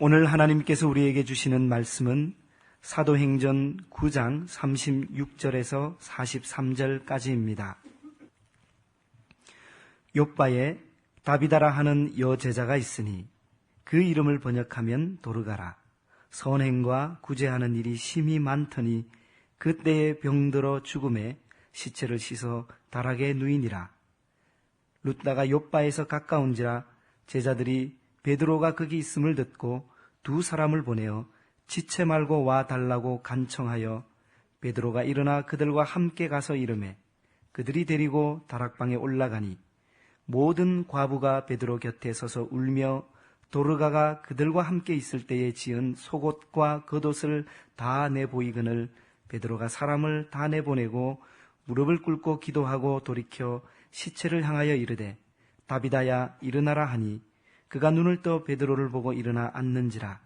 오늘 하나님께서 우리에게 주시는 말씀은 사도행전 9장 36절에서 43절까지입니다. 욥바에 다비다라 하는 여제자가 있으니 그 이름을 번역하면 도르가라. 선행과 구제하는 일이 심히 많더니 그때에 병들어 죽음에 시체를 씻어 다락에 누이니라. 룻다가 욥바에서 가까운지라 제자들이 베드로가 거기 있음을 듣고 두 사람을 보내어 지체 말고 와 달라고 간청하여 베드로가 일어나 그들과 함께 가서 이르매 그들이 데리고 다락방에 올라가니 모든 과부가 베드로 곁에 서서 울며 도르가가 그들과 함께 있을 때에 지은 속옷과 겉옷을 다 내보이거늘 베드로가 사람을 다 내보내고 무릎을 꿇고 기도하고 돌이켜 시체를 향하여 이르되 다비다야 일어나라 하니 그가 눈을 떠 베드로를 보고 일어나 앉는지라.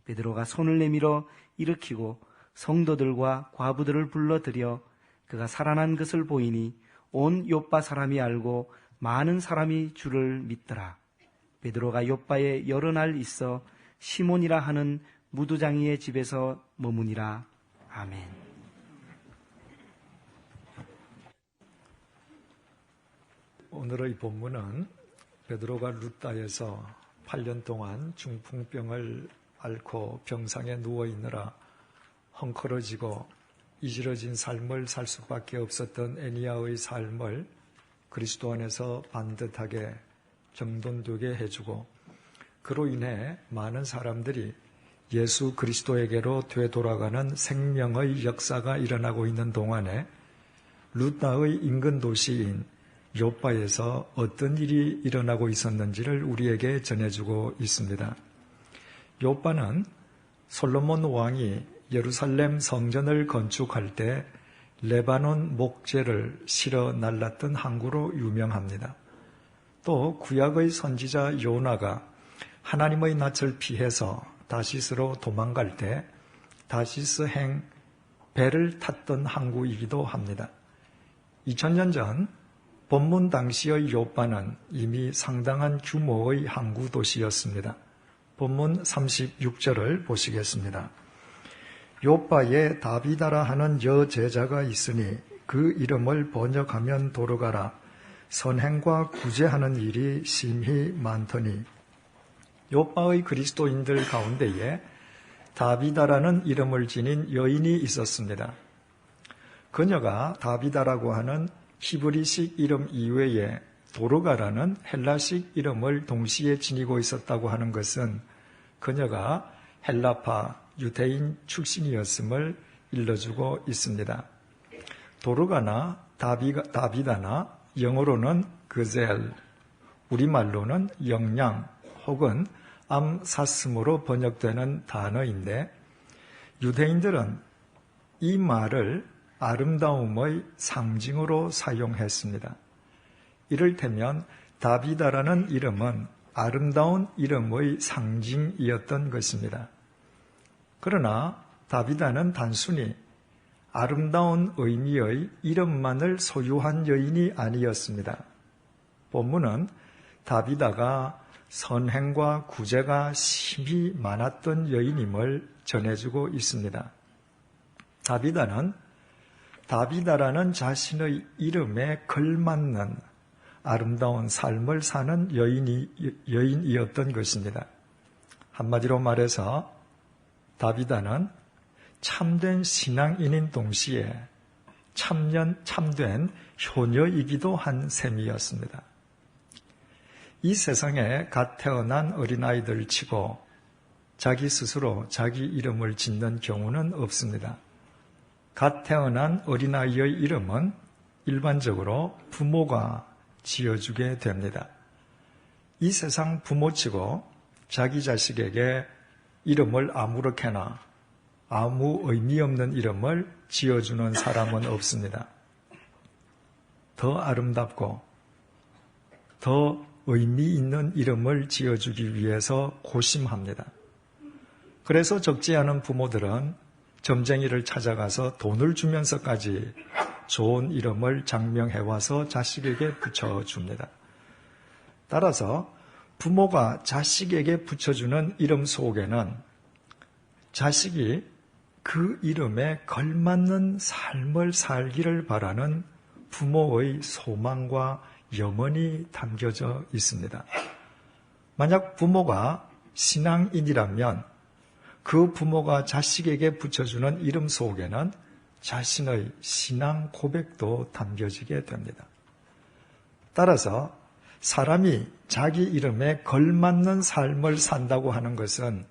베드로가 손을 내밀어 일으키고 성도들과 과부들을 불러들여 그가 살아난 것을 보이니 온 욥바 사람이 알고 많은 사람이 주를 믿더라. 베드로가 욥바에 여러 날 있어 시몬이라 하는 무두장이의 집에서 머무니라. 아멘. 오늘의 본문은 베드로가 룻다에서 8년 동안 중풍병을 앓고 병상에 누워있느라 헝클어지고 이지러진 삶을 살 수밖에 없었던 애니야의 삶을 그리스도 안에서 반듯하게 정돈되게 해주고 그로 인해 많은 사람들이 예수 그리스도에게로 되돌아가는 생명의 역사가 일어나고 있는 동안에 룻다의 인근 도시인 욥바에서 어떤 일이 일어나고 있었는지를 우리에게 전해주고 있습니다. 욥바는 솔로몬 왕이 예루살렘 성전을 건축할 때 레바논 목재를 실어 날랐던 항구로 유명합니다. 또 구약의 선지자 요나가 하나님의 낯을 피해서 다시스로 도망갈 때 다시스행 배를 탔던 항구이기도 합니다. 2000년 전 본문 당시의 욥바는 이미 상당한 규모의 항구 도시였습니다. 본문 36절을 보시겠습니다. 욥바에 다비다라 하는 여제자가 있으니 그 이름을 번역하면 도르가라. 선행과 구제하는 일이 심히 많더니. 욥바의 그리스도인들 가운데에 다비다라는 이름을 지닌 여인이 있었습니다. 그녀가 다비다라고 하는 히브리식 이름 이외에 도르가라는 헬라식 이름을 동시에 지니고 있었다고 하는 것은 그녀가 헬라파 유대인 출신이었음을 일러주고 있습니다. 도르가나 다비다나 영어로는 그젤, 우리말로는 영양 혹은 암사슴으로 번역되는 단어인데 유대인들은 이 말을 아름다움의 상징으로 사용했습니다. 이를테면 다비다라는 이름은 아름다운 이름의 상징이었던 것입니다. 그러나 다비다는 단순히 아름다운 의미의 이름만을 소유한 여인이 아니었습니다. 본문은 다비다가 선행과 구제가 심히 많았던 여인임을 전해주고 있습니다. 다비다라는 자신의 이름에 걸맞는 아름다운 삶을 사는 여인이었던 것입니다. 한마디로 말해서 다비다는 참된 신앙인인 동시에 참된 효녀이기도 한 셈이었습니다. 이 세상에 갓 태어난 어린아이들 치고 자기 스스로 자기 이름을 짓는 경우는 없습니다. 갓 태어난 어린아이의 이름은 일반적으로 부모가 지어주게 됩니다. 이 세상 부모치고 자기 자식에게 이름을 아무렇게나 아무 의미 없는 이름을 지어주는 사람은 없습니다. 더 아름답고 더 의미 있는 이름을 지어주기 위해서 고심합니다. 그래서 적지 않은 부모들은 점쟁이를 찾아가서 돈을 주면서까지 좋은 이름을 장명해와서 자식에게 붙여줍니다. 따라서 부모가 자식에게 붙여주는 이름 속에는 자식이 그 이름에 걸맞는 삶을 살기를 바라는 부모의 소망과 염원이 담겨져 있습니다. 만약 부모가 신앙인이라면 그 부모가 자식에게 붙여주는 이름 속에는 자신의 신앙 고백도 담겨지게 됩니다. 따라서 사람이 자기 이름에 걸맞는 삶을 산다고 하는 것은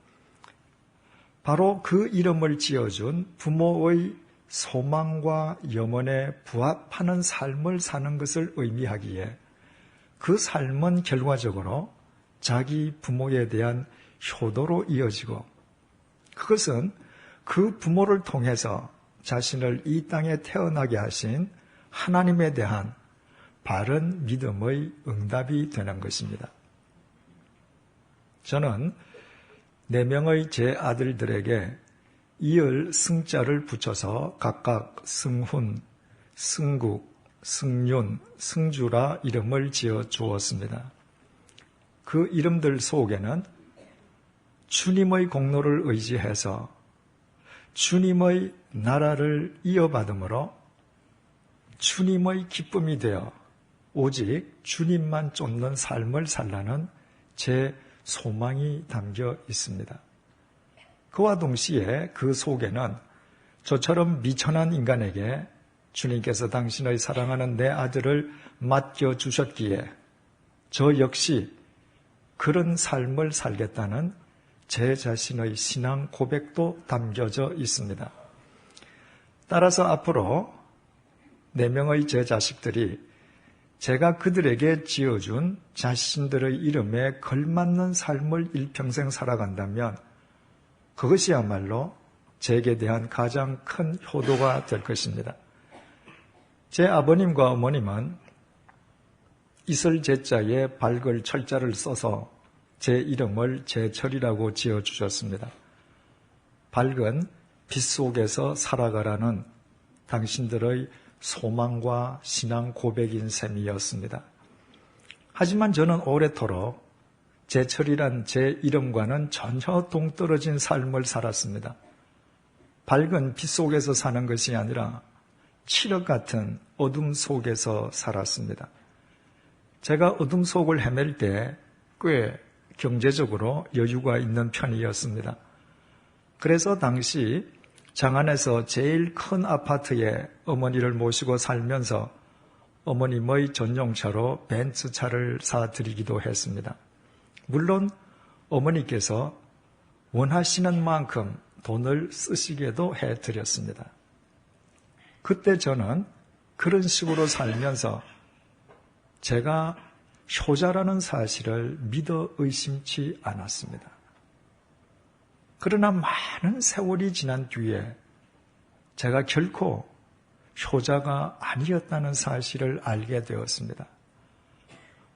바로 그 이름을 지어준 부모의 소망과 염원에 부합하는 삶을 사는 것을 의미하기에 그 삶은 결과적으로 자기 부모에 대한 효도로 이어지고 그것은 그 부모를 통해서 자신을 이 땅에 태어나게 하신 하나님에 대한 바른 믿음의 응답이 되는 것입니다. 저는 4명의 제 아들들에게 이을 승자를 붙여서 각각 승훈, 승국, 승윤, 승주라 이름을 지어 주었습니다. 그 이름들 속에는 주님의 공로를 의지해서 주님의 나라를 이어받음으로 주님의 기쁨이 되어 오직 주님만 쫓는 삶을 살라는 제 소망이 담겨 있습니다. 그와 동시에 그 속에는 저처럼 미천한 인간에게 주님께서 당신의 사랑하는 내 아들을 맡겨주셨기에 저 역시 그런 삶을 살겠다는 제 자신의 신앙 고백도 담겨져 있습니다. 따라서 앞으로 4명의 제 자식들이 제가 그들에게 지어준 자신들의 이름에 걸맞는 삶을 일평생 살아간다면 그것이야말로 제게 대한 가장 큰 효도가 될 것입니다. 제 아버님과 어머님은 이슬 제자에 밝을 철자를 써서 제 이름을 제철이라고 지어주셨습니다. 밝은 빛 속에서 살아가라는 당신들의 소망과 신앙 고백인 셈이었습니다. 하지만 저는 오래도록 제철이란 제 이름과는 전혀 동떨어진 삶을 살았습니다. 밝은 빛 속에서 사는 것이 아니라 칠흑 같은 어둠 속에서 살았습니다. 제가 어둠 속을 헤맬 때 꽤 경제적으로 여유가 있는 편이었습니다. 그래서 당시 장안에서 제일 큰 아파트에 어머니를 모시고 살면서 어머님의 전용차로 벤츠차를 사드리기도 했습니다. 물론 어머니께서 원하시는 만큼 돈을 쓰시게도 해드렸습니다. 그때 저는 그런 식으로 살면서 제가 효자라는 사실을 믿어 의심치 않았습니다. 그러나 많은 세월이 지난 뒤에 제가 결코 효자가 아니었다는 사실을 알게 되었습니다.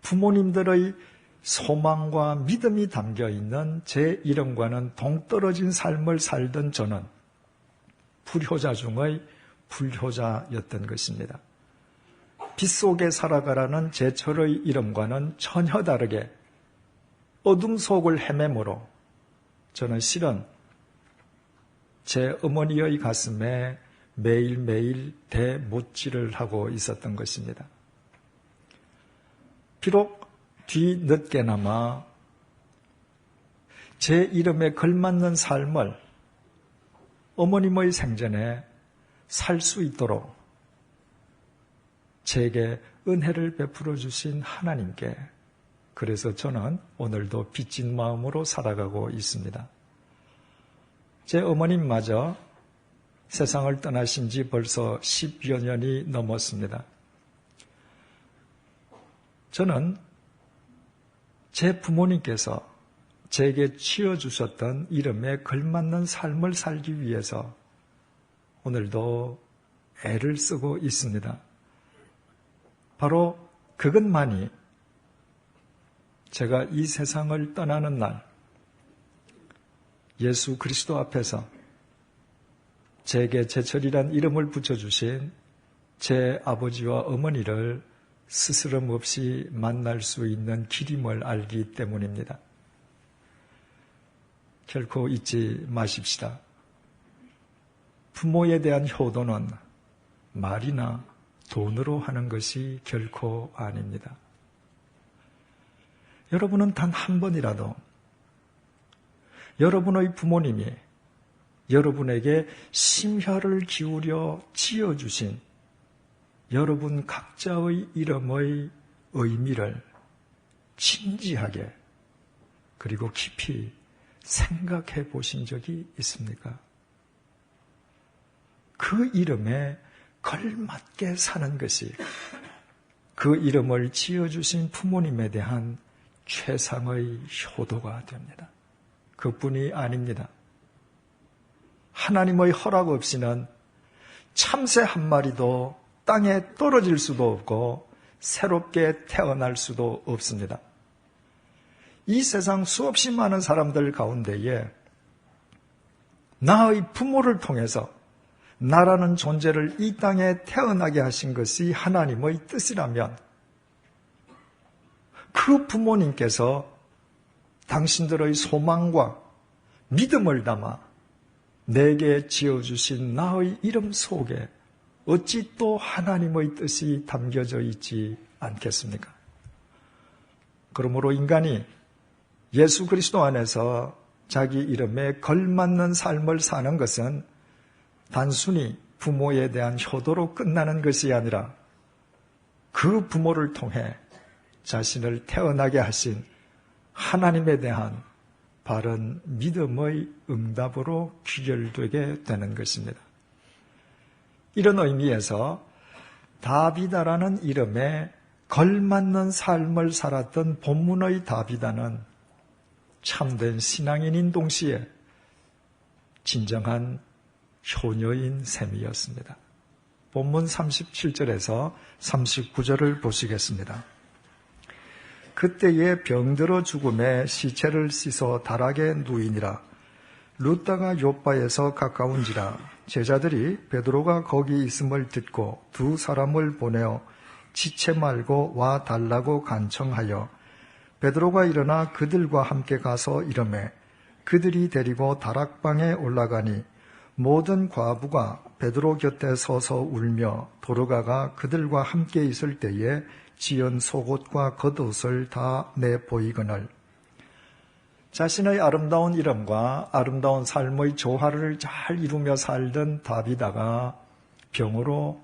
부모님들의 소망과 믿음이 담겨있는 제 이름과는 동떨어진 삶을 살던 저는 불효자 중의 불효자였던 것입니다. 빛 속에 살아가라는 제철의 이름과는 전혀 다르게 어둠 속을 헤매므로 저는 실은 제 어머니의 가슴에 매일매일 대못질을 하고 있었던 것입니다. 비록 뒤늦게나마 제 이름에 걸맞는 삶을 어머님의 생전에 살 수 있도록 제게 은혜를 베풀어 주신 하나님께 그래서 저는 오늘도 빚진 마음으로 살아가고 있습니다. 제 어머님마저 세상을 떠나신 지 벌써 10여 년이 넘었습니다. 저는 제 부모님께서 제게 지어주셨던 이름에 걸맞는 삶을 살기 위해서 오늘도 애를 쓰고 있습니다. 바로 그것만이 제가 이 세상을 떠나는 날 예수 그리스도 앞에서 제게 제철이란 이름을 붙여주신 제 아버지와 어머니를 스스럼 없이 만날 수 있는 길임을 알기 때문입니다. 결코 잊지 마십시다. 부모에 대한 효도는 말이나 돈으로 하는 것이 결코 아닙니다. 여러분은 단 한 번이라도 여러분의 부모님이 여러분에게 심혈을 기울여 지어주신 여러분 각자의 이름의 의미를 진지하게 그리고 깊이 생각해 보신 적이 있습니까? 그 이름에 걸맞게 사는 것이 그 이름을 지어주신 부모님에 대한 최상의 효도가 됩니다. 그뿐이 아닙니다. 하나님의 허락 없이는 참새 한 마리도 땅에 떨어질 수도 없고 새롭게 태어날 수도 없습니다. 이 세상 수없이 많은 사람들 가운데에 나의 부모를 통해서 나라는 존재를 이 땅에 태어나게 하신 것이 하나님의 뜻이라면 그 부모님께서 당신들의 소망과 믿음을 담아 내게 지어주신 나의 이름 속에 어찌 또 하나님의 뜻이 담겨져 있지 않겠습니까? 그러므로 인간이 예수 그리스도 안에서 자기 이름에 걸맞는 삶을 사는 것은 단순히 부모에 대한 효도로 끝나는 것이 아니라 그 부모를 통해 자신을 태어나게 하신 하나님에 대한 바른 믿음의 응답으로 귀결되게 되는 것입니다. 이런 의미에서 다비다라는 이름에 걸맞는 삶을 살았던 본문의 다비다는 참된 신앙인인 동시에 진정한 효녀인 셈이었습니다. 본문 37절에서 39절을 보시겠습니다. 그때에 병들어 죽음에 시체를 씻어 다락에 누이니라. 룻다가 요바에서 가까운지라. 제자들이 베드로가 거기 있음을 듣고 두 사람을 보내어 지체 말고 와 달라고 간청하여 베드로가 일어나 그들과 함께 가서 이르매 그들이 데리고 다락방에 올라가니 모든 과부가 베드로 곁에 서서 울며 도르가가 그들과 함께 있을 때에 지은 속옷과 겉옷을 다 내보이거늘 자신의 아름다운 이름과 아름다운 삶의 조화를 잘 이루며 살던 다비다가 병으로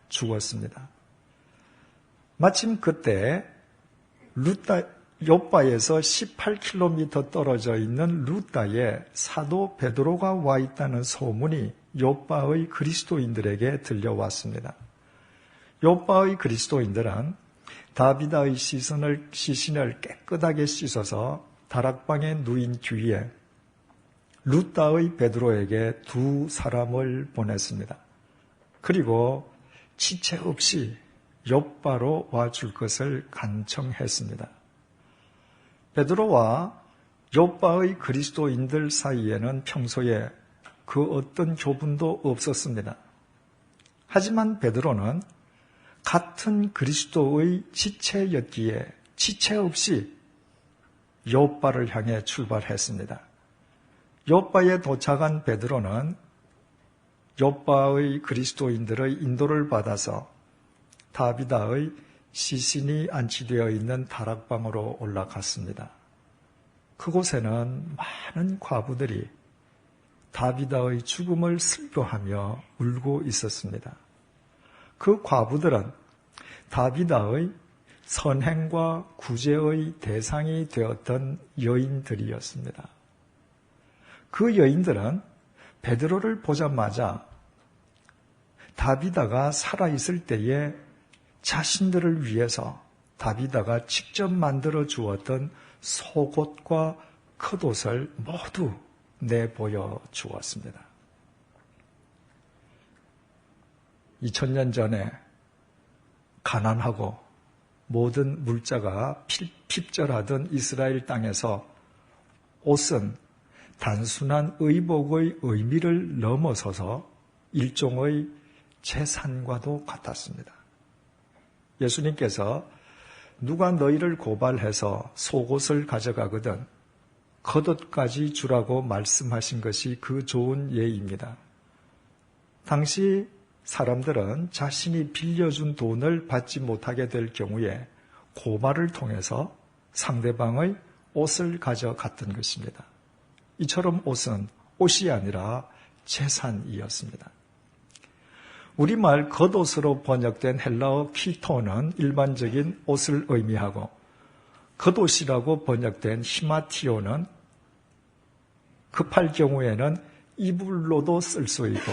죽었습니다. 마침 그때 요바에서 18km 떨어져 있는 루다에 사도 베드로가 와 있다는 소문이 요바의 그리스도인들에게 들려왔습니다. 요바의 그리스도인들은 다비다의 시신을 깨끗하게 씻어서 다락방에 누인 뒤에 루다의 베드로에게 두 사람을 보냈습니다. 그리고 지체 없이 요바로 와줄 것을 간청했습니다. 베드로와 요바의 그리스도인들 사이에는 평소에 그 어떤 교분도 없었습니다. 하지만 베드로는 같은 그리스도의 지체였기에 지체 없이 요바를 향해 출발했습니다. 요바에 도착한 베드로는 요바의 그리스도인들의 인도를 받아서 다비다의 시신이 안치되어 있는 다락방으로 올라갔습니다. 그곳에는 많은 과부들이 다비다의 죽음을 슬퍼하며 울고 있었습니다. 그 과부들은 다비다의 선행과 구제의 대상이 되었던 여인들이었습니다. 그 여인들은 베드로를 보자마자 다비다가 살아있을 때에 자신들을 위해서 다비다가 직접 만들어 주었던 속옷과 겉옷을 모두 내보여 주었습니다. 2000년 전에 가난하고 모든 물자가 핍절하던 이스라엘 땅에서 옷은 단순한 의복의 의미를 넘어서서 일종의 재산과도 같았습니다. 예수님께서 누가 너희를 고발해서 속옷을 가져가거든 겉옷까지 주라고 말씀하신 것이 그 좋은 예입니다. 당시 사람들은 자신이 빌려준 돈을 받지 못하게 될 경우에 고발을 통해서 상대방의 옷을 가져갔던 것입니다. 이처럼 옷은 옷이 아니라 재산이었습니다. 우리말 겉옷으로 번역된 헬라어 키토는 일반적인 옷을 의미하고 겉옷이라고 번역된 히마티오는 급할 경우에는 이불로도 쓸 수 있고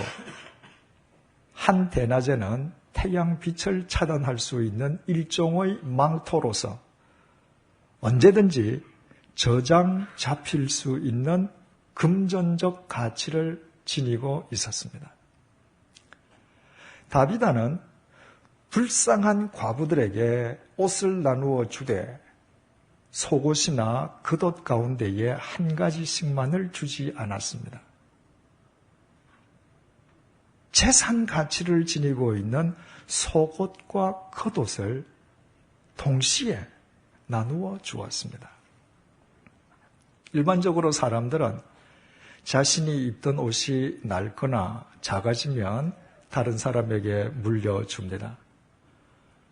한 대낮에는 태양빛을 차단할 수 있는 일종의 망토로서 언제든지 저장 잡힐 수 있는 금전적 가치를 지니고 있었습니다. 다비다는 불쌍한 과부들에게 옷을 나누어 주되 속옷이나 겉옷 가운데에 한 가지씩만을 주지 않았습니다. 재산 가치를 지니고 있는 속옷과 겉옷을 동시에 나누어 주었습니다. 일반적으로 사람들은 자신이 입던 옷이 낡거나 작아지면 다른 사람에게 물려줍니다.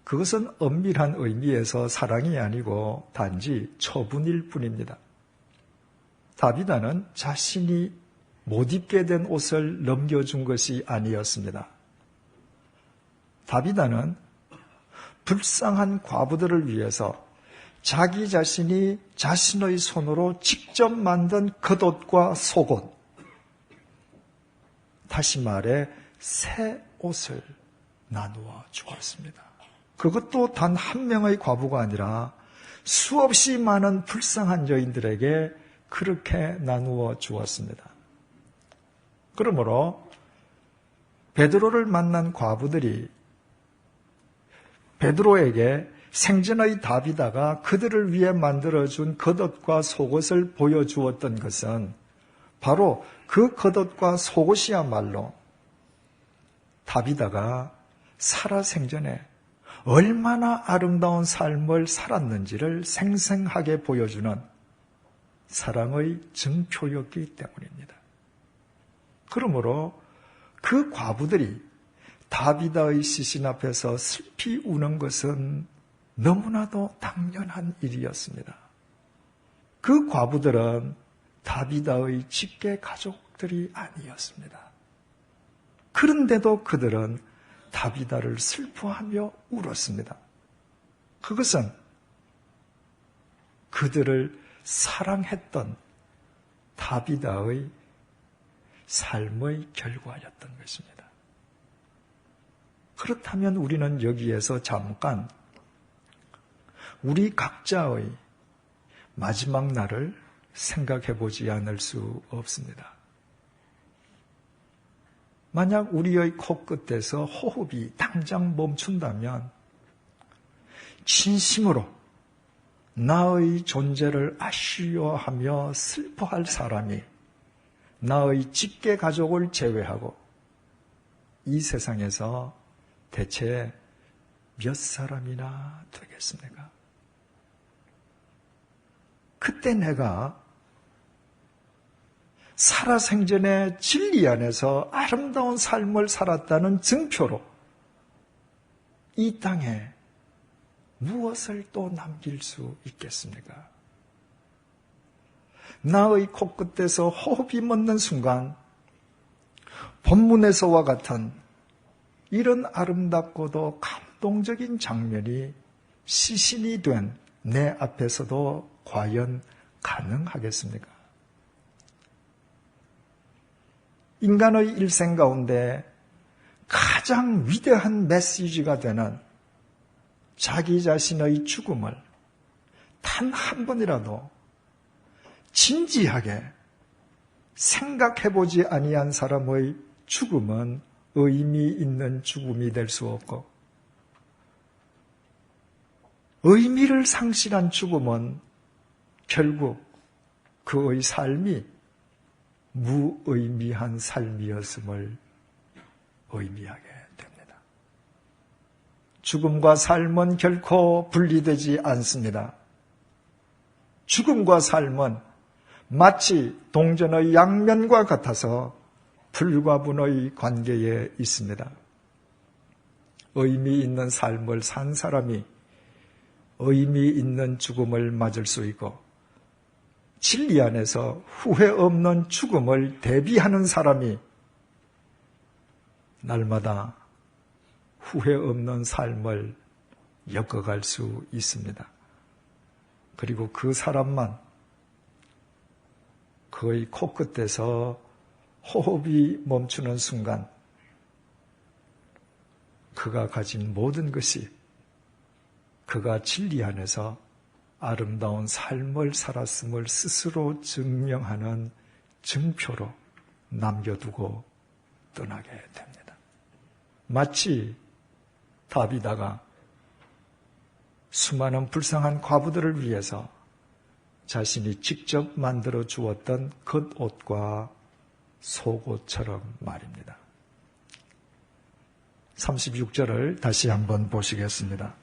그것은 엄밀한 의미에서 사랑이 아니고 단지 처분일 뿐입니다. 다비다는 자신이 못 입게 된 옷을 넘겨준 것이 아니었습니다. 다비다는 불쌍한 과부들을 위해서 자기 자신이 자신의 손으로 직접 만든 겉옷과 속옷, 다시 말해 새 옷을 나누어 주었습니다. 그것도 단 한 명의 과부가 아니라 수없이 많은 불쌍한 여인들에게 그렇게 나누어 주었습니다. 그러므로 베드로를 만난 과부들이 베드로에게 생전의 다비다가 그들을 위해 만들어준 겉옷과 속옷을 보여주었던 것은 바로 그 겉옷과 속옷이야말로 다비다가 살아생전에 얼마나 아름다운 삶을 살았는지를 생생하게 보여주는 사랑의 증표였기 때문입니다. 그러므로 그 과부들이 다비다의 시신 앞에서 슬피 우는 것은 너무나도 당연한 일이었습니다. 그 과부들은 다비다의 직계 가족들이 아니었습니다. 그런데도 그들은 다비다를 슬퍼하며 울었습니다. 그것은 그들을 사랑했던 다비다의 삶의 결과였던 것입니다. 그렇다면 우리는 여기에서 잠깐 우리 각자의 마지막 날을 생각해 보지 않을 수 없습니다. 만약 우리의 코끝에서 호흡이 당장 멈춘다면 진심으로 나의 존재를 아쉬워하며 슬퍼할 사람이 나의 직계 가족을 제외하고 이 세상에서 대체 몇 사람이나 되겠습니까? 그때 내가 살아생전의 진리 안에서 아름다운 삶을 살았다는 증표로 이 땅에 무엇을 또 남길 수 있겠습니까? 나의 코끝에서 호흡이 멎는 순간 본문에서와 같은 이런 아름답고도 감동적인 장면이 시신이 된 내 앞에서도 과연 가능하겠습니까? 인간의 일생 가운데 가장 위대한 메시지가 되는 자기 자신의 죽음을 단 한 번이라도 진지하게 생각해보지 아니한 사람의 죽음은 의미 있는 죽음이 될 수 없고 의미를 상실한 죽음은 결국 그의 삶이 무의미한 삶이었음을 의미하게 됩니다. 죽음과 삶은 결코 분리되지 않습니다. 죽음과 삶은 마치 동전의 양면과 같아서 불과분의 관계에 있습니다. 의미 있는 삶을 산 사람이 의미 있는 죽음을 맞을 수 있고, 진리 안에서 후회 없는 죽음을 대비하는 사람이 날마다 후회 없는 삶을 엮어갈 수 있습니다. 그리고 그 사람만 그의 코끝에서 호흡이 멈추는 순간 그가 가진 모든 것이 그가 진리 안에서 아름다운 삶을 살았음을 스스로 증명하는 증표로 남겨두고 떠나게 됩니다. 마치 다비다가 수많은 불쌍한 과부들을 위해서 자신이 직접 만들어 주었던 겉옷과 속옷처럼 말입니다. 36절을 다시 한번 보시겠습니다.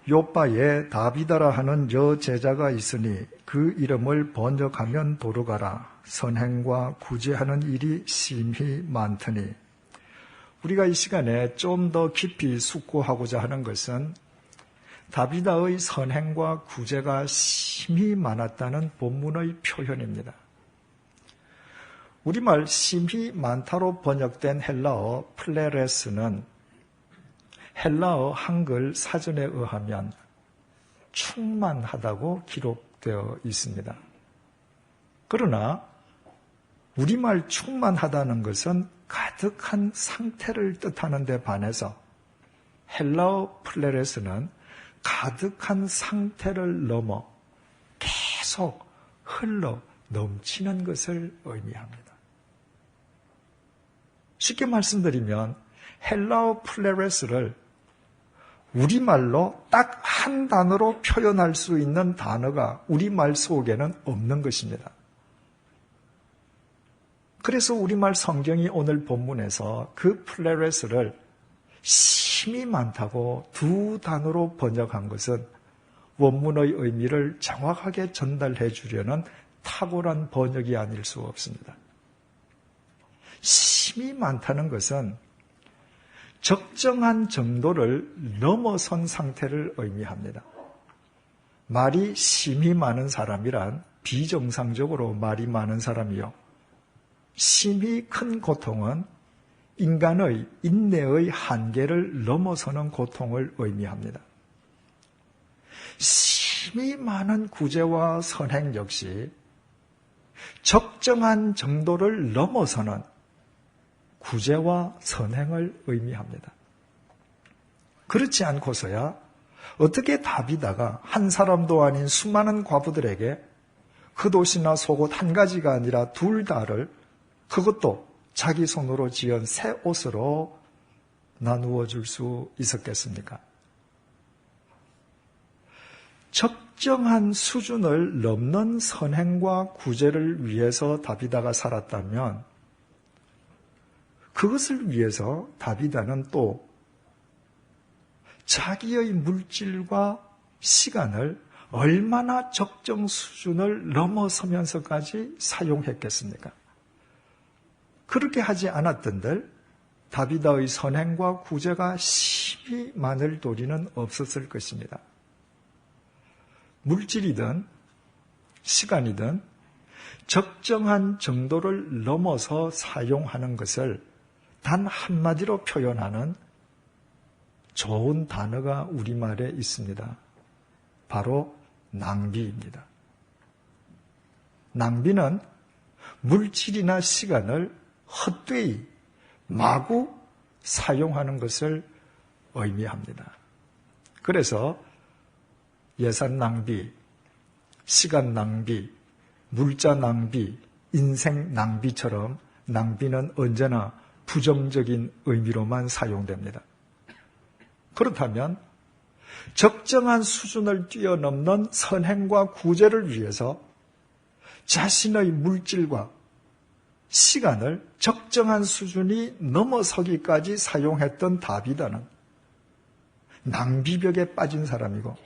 요바에 다비다라 하는 여제자가 있으니 그 이름을 번역하면 도르가라. 선행과 구제하는 일이 심히 많더니. 우리가 이 시간에 좀 더 깊이 숙고하고자 하는 것은 다비다의 선행과 구제가 심히 많았다는 본문의 표현입니다. 우리말 심히 많다로 번역된 헬라어 플레레스는 헬라어 한글 사전에 의하면 충만하다고 기록되어 있습니다. 그러나 우리말 충만하다는 것은 가득한 상태를 뜻하는 데 반해서 헬라어 플레레스는 가득한 상태를 넘어 계속 흘러 넘치는 것을 의미합니다. 쉽게 말씀드리면 헬라어 플레레스를 우리말로 딱 한 단어로 표현할 수 있는 단어가 우리말 속에는 없는 것입니다. 그래서 우리말 성경이 오늘 본문에서 그 플레레스를 심히 많다고 두 단어로 번역한 것은 원문의 의미를 정확하게 전달해 주려는 탁월한 번역이 아닐 수 없습니다. 심히 많다는 것은 적정한 정도를 넘어선 상태를 의미합니다. 말이 심히 많은 사람이란 비정상적으로 말이 많은 사람이요. 심히 큰 고통은 인간의 인내의 한계를 넘어서는 고통을 의미합니다. 심히 많은 구제와 선행 역시 적정한 정도를 넘어서는 구제와 선행을 의미합니다. 그렇지 않고서야 어떻게 다비다가 한 사람도 아닌 수많은 과부들에게 겉옷이나 속옷 한 가지가 아니라 둘 다를 그것도 자기 손으로 지은 새 옷으로 나누어 줄 수 있었겠습니까? 적정한 수준을 넘는 선행과 구제를 위해서 다비다가 살았다면 그것을 위해서 다비다는 또 자기의 물질과 시간을 얼마나 적정 수준을 넘어서면서까지 사용했겠습니까? 그렇게 하지 않았던들 다비다의 선행과 구제가 심히 많을 도리는 없었을 것입니다. 물질이든 시간이든 적정한 정도를 넘어서 사용하는 것을 단 한마디로 표현하는 좋은 단어가 우리말에 있습니다. 바로 낭비입니다. 낭비는 물질이나 시간을 헛되이 마구 사용하는 것을 의미합니다. 그래서 예산 낭비, 시간 낭비, 물자 낭비, 인생 낭비처럼 낭비는 언제나 부정적인 의미로만 사용됩니다. 그렇다면 적정한 수준을 뛰어넘는 선행과 구제를 위해서 자신의 물질과 시간을 적정한 수준이 넘어서기까지 사용했던 다비다는 낭비벽에 빠진 사람이고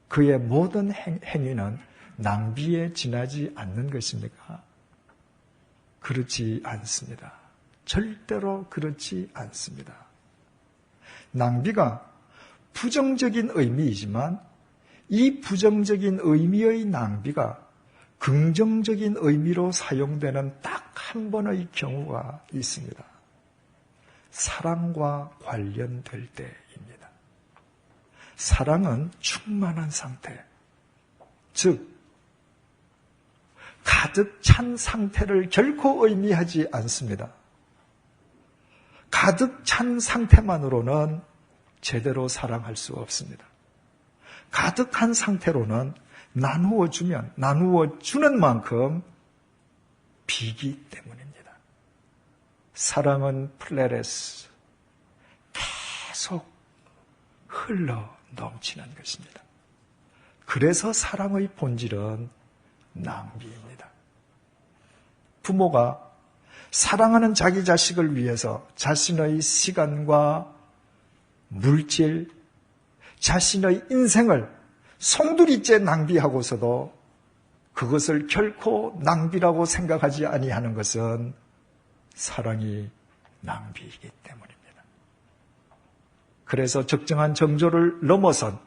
그의 모든 행위는 낭비에 지나지 않는 것입니까? 그렇지 않습니다. 절대로 그렇지 않습니다. 낭비가 부정적인 의미이지만 이 부정적인 의미의 낭비가 긍정적인 의미로 사용되는 딱 한 번의 경우가 있습니다. 사랑과 관련될 때입니다. 사랑은 충만한 상태, 즉 가득 찬 상태를 결코 의미하지 않습니다. 가득 찬 상태만으로는 제대로 사랑할 수 없습니다. 가득한 상태로는 나누어 주는 만큼 비기 때문입니다. 사랑은 플레레스, 계속 흘러 넘치는 것입니다. 그래서 사랑의 본질은 낭비입니다. 부모가 사랑하는 자기 자식을 위해서 자신의 시간과 물질, 자신의 인생을 송두리째 낭비하고서도 그것을 결코 낭비라고 생각하지 아니하는 것은 사랑이 낭비이기 때문입니다. 그래서 적정한 정조를 넘어선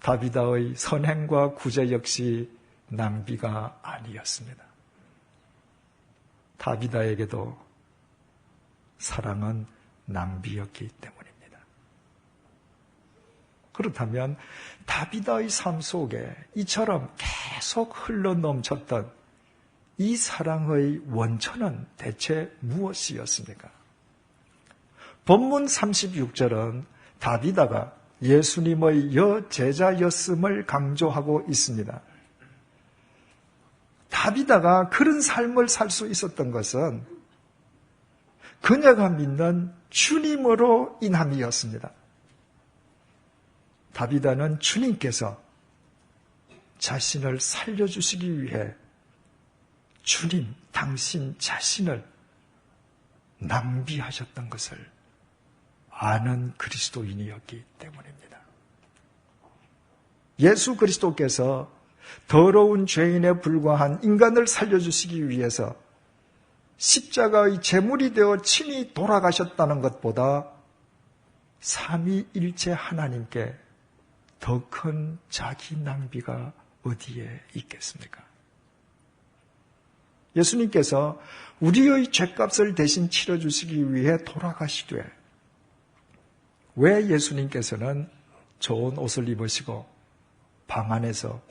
다비다의 선행과 구제 역시 낭비가 아니었습니다. 다비다에게도 사랑은 낭비였기 때문입니다. 그렇다면 다비다의 삶 속에 이처럼 계속 흘러넘쳤던 이 사랑의 원천은 대체 무엇이었습니까? 본문 36절은 다비다가 예수님의 여제자였음을 강조하고 있습니다. 다비다가 그런 삶을 살 수 있었던 것은 그녀가 믿는 주님으로 인함이었습니다. 다비다는 주님께서 자신을 살려주시기 위해 주님, 당신 자신을 낭비하셨던 것을 아는 그리스도인이었기 때문입니다. 예수 그리스도께서 더러운 죄인에 불과한 인간을 살려주시기 위해서 십자가의 제물이 되어 친히 돌아가셨다는 것보다 삼위일체 하나님께 더 큰 자기 낭비가 어디에 있겠습니까? 예수님께서 우리의 죄값을 대신 치러주시기 위해 돌아가시되 왜 예수님께서는 좋은 옷을 입으시고 방 안에서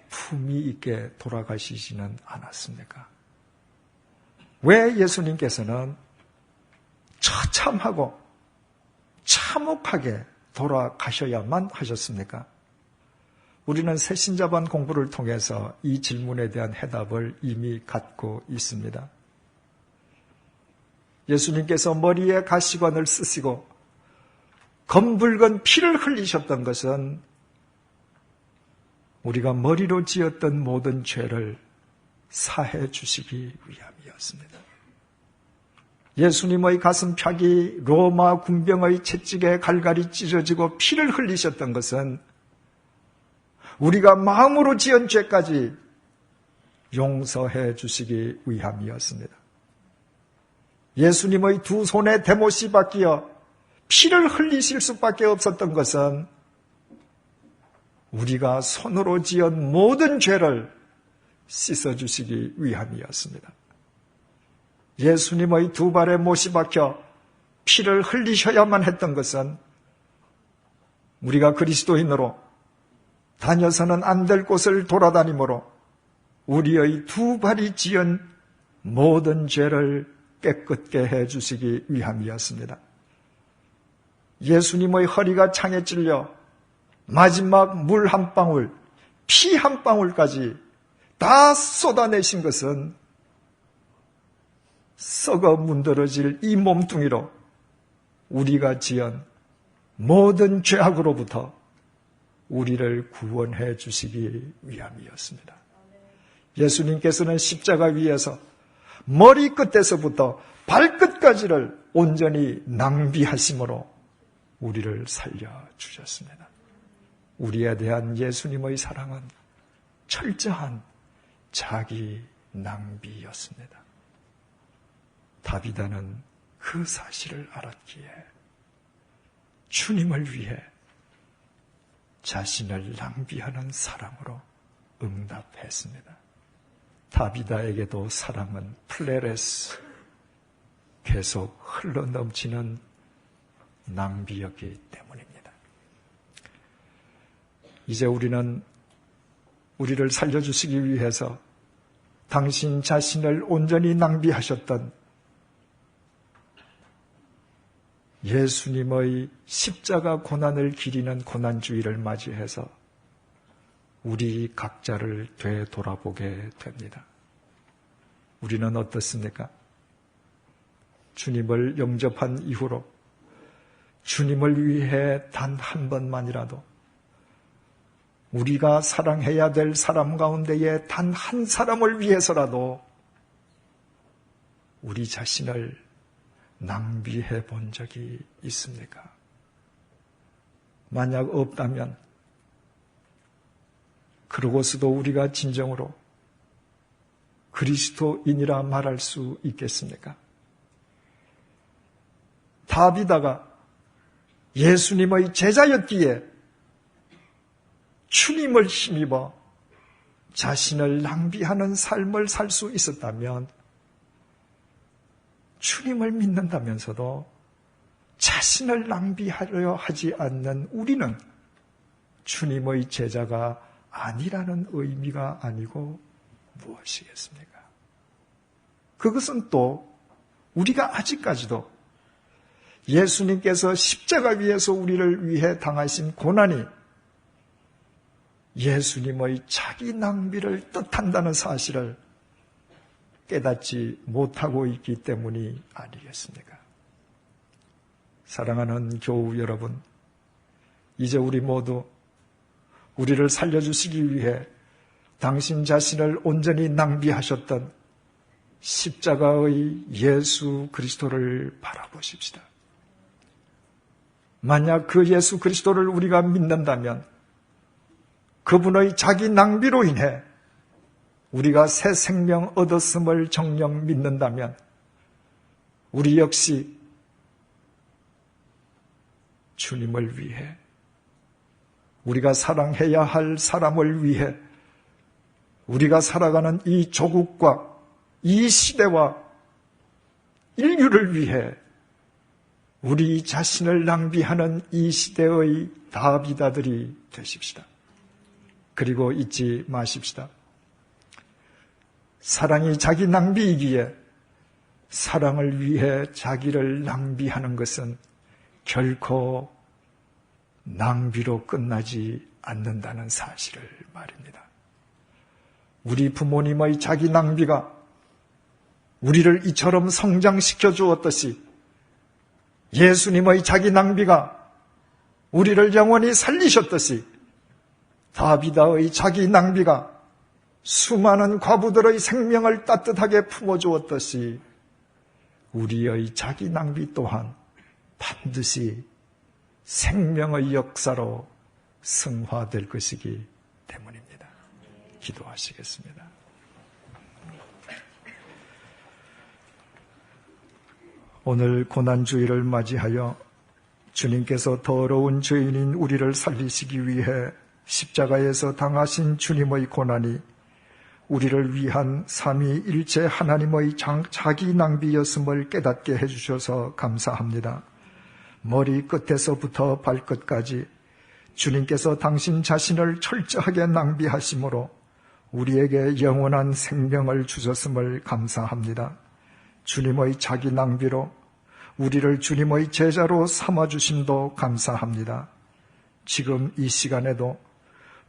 품위 있게 돌아가시지는 않았습니까? 왜 예수님께서는 처참하고 참혹하게 돌아가셔야만 하셨습니까? 우리는 새신자반 공부를 통해서 이 질문에 대한 해답을 이미 갖고 있습니다. 예수님께서 머리에 가시관을 쓰시고 검붉은 피를 흘리셨던 것은 우리가 머리로 지었던 모든 죄를 사해 주시기 위함이었습니다. 예수님의 가슴팍이 로마 군병의 채찍에 갈갈이 찢어지고 피를 흘리셨던 것은 우리가 마음으로 지은 죄까지 용서해 주시기 위함이었습니다. 예수님의 두 손에 대못이 바뀌어 피를 흘리실 수밖에 없었던 것은 우리가 손으로 지은 모든 죄를 씻어주시기 위함이었습니다. 예수님의 두 발에 못이 박혀 피를 흘리셔야만 했던 것은 우리가 그리스도인으로 다녀서는 안 될 곳을 돌아다니므로 우리의 두 발이 지은 모든 죄를 깨끗게 해주시기 위함이었습니다. 예수님의 허리가 창에 찔려 마지막 물 한 방울, 피 한 방울까지 다 쏟아내신 것은 썩어 문드러질 이 몸뚱이로 우리가 지은 모든 죄악으로부터 우리를 구원해 주시기 위함이었습니다. 예수님께서는 십자가 위에서 머리 끝에서부터 발끝까지를 온전히 낭비하심으로 우리를 살려주셨습니다. 우리에 대한 예수님의 사랑은 철저한 자기 낭비였습니다. 다비다는 그 사실을 알았기에 주님을 위해 자신을 낭비하는 사랑으로 응답했습니다. 다비다에게도 사랑은 플레레스, 계속 흘러넘치는 낭비였기 때문입니다. 이제 우리는 우리를 살려주시기 위해서 당신 자신을 온전히 낭비하셨던 예수님의 십자가 고난을 기리는 고난주의를 맞이해서 우리 각자를 되돌아보게 됩니다. 우리는 어떻습니까? 주님을 영접한 이후로 주님을 위해 단 한 번만이라도 우리가 사랑해야 될 사람 가운데에 단 한 사람을 위해서라도 우리 자신을 낭비해 본 적이 있습니까? 만약 없다면 그러고서도 우리가 진정으로 그리스도인이라 말할 수 있겠습니까? 다비다가 예수님의 제자였기에 주님을 힘입어 자신을 낭비하는 삶을 살 수 있었다면 주님을 믿는다면서도 자신을 낭비하려 하지 않는 우리는 주님의 제자가 아니라는 의미가 아니고 무엇이겠습니까? 그것은 또 우리가 아직까지도 예수님께서 십자가 위에서 우리를 위해 당하신 고난이 예수님의 자기 낭비를 뜻한다는 사실을 깨닫지 못하고 있기 때문이 아니겠습니까? 사랑하는 교우 여러분, 이제 우리 모두 우리를 살려주시기 위해 당신 자신을 온전히 낭비하셨던 십자가의 예수 그리스도를 바라보십시다. 만약 그 예수 그리스도를 우리가 믿는다면 그분의 자기 낭비로 인해 우리가 새 생명 얻었음을 정녕 믿는다면 우리 역시 주님을 위해 우리가 사랑해야 할 사람을 위해 우리가 살아가는 이 조국과 이 시대와 인류를 위해 우리 자신을 낭비하는 이 시대의 다비다들이 되십시다. 그리고 잊지 마십시다. 사랑이 자기 낭비이기에 사랑을 위해 자기를 낭비하는 것은 결코 낭비로 끝나지 않는다는 사실을 말입니다. 우리 부모님의 자기 낭비가 우리를 이처럼 성장시켜 주었듯이 예수님의 자기 낭비가 우리를 영원히 살리셨듯이 다비다의 자기 낭비가 수많은 과부들의 생명을 따뜻하게 품어주었듯이 우리의 자기 낭비 또한 반드시 생명의 역사로 승화될 것이기 때문입니다. 기도하시겠습니다. 오늘 고난주의를 맞이하여 주님께서 더러운 죄인인 우리를 살리시기 위해 십자가에서 당하신 주님의 고난이 우리를 위한 삼위일체 하나님의 자기 낭비였음을 깨닫게 해주셔서 감사합니다. 머리 끝에서부터 발끝까지 주님께서 당신 자신을 철저하게 낭비하심으로 우리에게 영원한 생명을 주셨음을 감사합니다. 주님의 자기 낭비로 우리를 주님의 제자로 삼아주심도 감사합니다. 지금 이 시간에도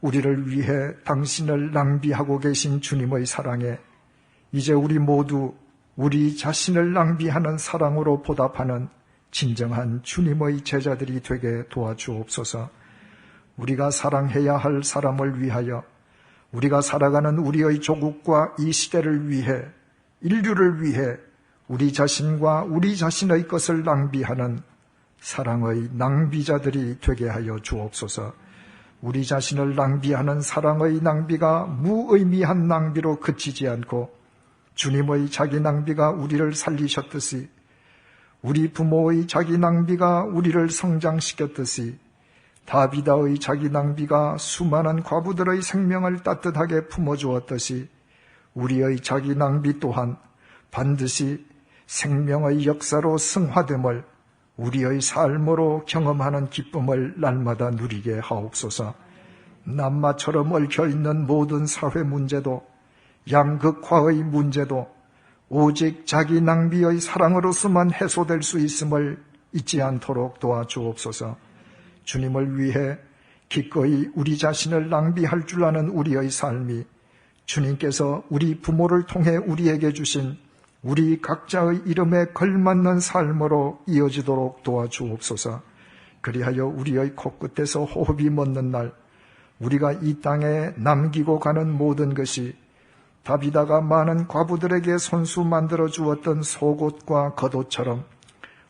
우리를 위해 당신을 낭비하고 계신 주님의 사랑에 이제 우리 모두 우리 자신을 낭비하는 사랑으로 보답하는 진정한 주님의 제자들이 되게 도와주옵소서. 우리가 사랑해야 할 사람을 위하여 우리가 살아가는 우리의 조국과 이 시대를 위해 인류를 위해 우리 자신과 우리 자신의 것을 낭비하는 사랑의 낭비자들이 되게 하여 주옵소서. 우리 자신을 낭비하는 사랑의 낭비가 무의미한 낭비로 그치지 않고 주님의 자기 낭비가 우리를 살리셨듯이, 우리 부모의 자기 낭비가 우리를 성장시켰듯이, 다비다의 자기 낭비가 수많은 과부들의 생명을 따뜻하게 품어주었듯이 우리의 자기 낭비 또한 반드시 생명의 역사로 승화됨을 우리의 삶으로 경험하는 기쁨을 날마다 누리게 하옵소서. 남마처럼 얽혀있는 모든 사회 문제도, 양극화의 문제도 오직 자기 낭비의 사랑으로서만 해소될 수 있음을 잊지 않도록 도와주옵소서. 주님을 위해 기꺼이 우리 자신을 낭비할 줄 아는 우리의 삶이 주님께서 우리 부모를 통해 우리에게 주신 우리 각자의 이름에 걸맞는 삶으로 이어지도록 도와주옵소서. 그리하여 우리의 코끝에서 호흡이 멎는 날, 우리가 이 땅에 남기고 가는 모든 것이 다비다가 많은 과부들에게 손수 만들어 주었던 속옷과 겉옷처럼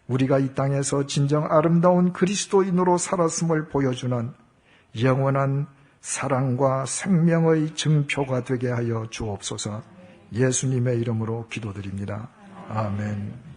우리가 이 땅에서 진정 아름다운 그리스도인으로 살았음을 보여주는 영원한 사랑과 생명의 증표가 되게 하여 주옵소서. 예수님의 이름으로 기도드립니다. 아멘.